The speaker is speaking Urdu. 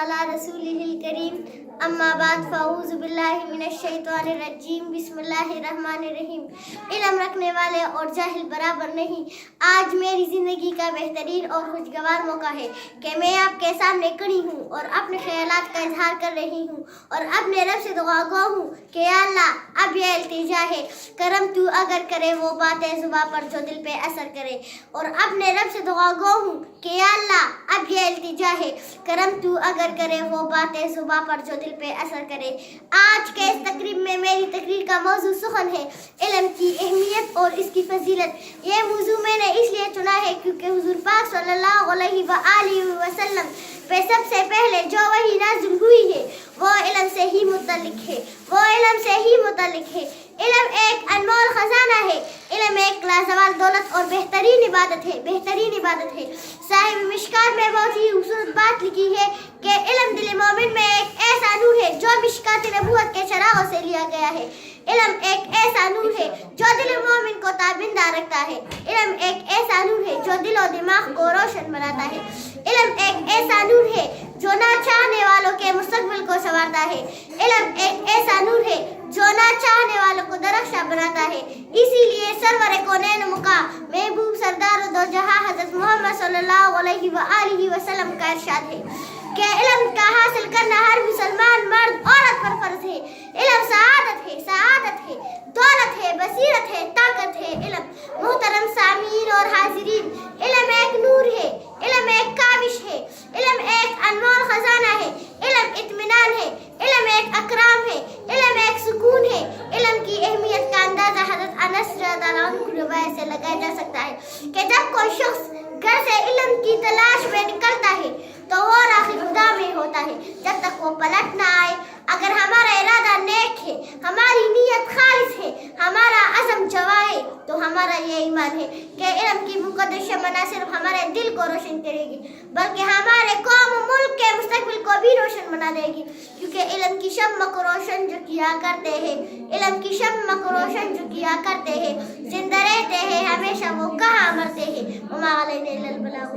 على رسوله الكريم اما بعد فاعوذ باللہ من الشیطان الرجیم بسم اللہ الرحمن الرحیم۔ علم رکھنے والے اور جاہل برابر نہیں۔ آج میری زندگی کا بہترین اور خوشگوار موقع ہے کہ میں آپ کے سامنے کھڑی ہوں اور اپنے خیالات کا اظہار کر رہی ہوں اور اپنے رب سے دعا گو ہوں کہ یا اللہ اب یہ التجا ہے، کرم تو اگر کرے وہ باتیں زباں پر جو دل پہ اثر کرے، اور اپنے رب سے دعا گو ہوں کہ یا اللہ اب یہ التجا ہے، کرم تو اگر کرے وہ باتیں زباں پر جو دل پہ اثر کرے۔ آج کے اس تقریب میں میری تقریر کا موضوع سخن ہے، علم کی اہمیت اور اس کی فضیلت۔ یہ موضوع میں نے اس لیے چنا ہے کیونکہ حضور پاک صلی اللہ علیہ وآلہ وسلم پہ سب سے پہلے جو وحی نازل ہوئی ہے وہ علم سے ہی متعلق ہے، وہ علم سے ہی متعلق ہے۔ علم ایک انمول خزانہ ہے، علم ایک لازوال دولت اور بہترین عبادت ہے، بہترین عبادت ہے۔ صاحب مشکات میں بہت ہی خوبصورت بات لکھی ہے کہ علم دل مومن میں ایک ایسا نور ہے جو مشکات نبوت کے چراغوں سے لیا گیا ہے۔ علم ایک ایسا نور ہے جو دل مومن کو تابندہ رکھتا ہے، علم ایک ایسا نور ہے جو دل و دماغ کو روشن بناتا ہے، علم ایک ایسا نور ہے جو نہ چاہنے والوں کے مستقبل کو سنوارتا ہے، علم ایک ایسا نور ہے جو نہ چاہنے والوں کو درخشاں بناتا ہے۔ اسی لیے سرور کونین مقام محبوب سردار دو جہاں حضرت محمد صلی اللہ علیہ وآلہ وسلم کا ارشاد ہے کہ علم کا حاصل کرنا ہر مسلمان مرد عورت پر فرض ہے۔ علم سعادت ہے، سعادت ہے، دولت ہے، بصیرت ہے، طاقت ہے۔ علم محترم سامعین اور حاضرین، علم ایک نور ہے، علم ایک کاوش ہے، علم ایک انمول خزانہ ہے، علم اطمینان ہے، علم ایک اکرام ہے، علم ایک سکون ہے۔ علم کی اہمیت کا اندازہ حضرت انس رضی اللہ عنہ کی روایت سے لگایا جا سکتا ہے کہ جب کوئی شخص گھر سے علم کی تلاش میں نکلتا ہے تو وہ راہ خدا میں ہوتا ہے جب تک وہ پلٹ نہ آئے۔ اگر ہمارا ارادہ نیک ہے، ہماری نیت خالص ہے، ہمارا عزم جواں ہے تو ہمارا یہ ایمان ہے کہ علم کی مقدس شمع نہ صرف ہمارے دل کو روشن کرے گی بلکہ ہمارے قوم و ملک کے مستقبل کو بھی روشن بنا دے گی، کیونکہ علم کی شمع کو روشن جو کیا کرتے ہیں، علم کی شمع کو روشن جو کیا کرتے ہیں زندہ رہتے ہیں، ہمیشہ وہ کہاں مرتے ہیں۔ وما علینا الا البلاغ۔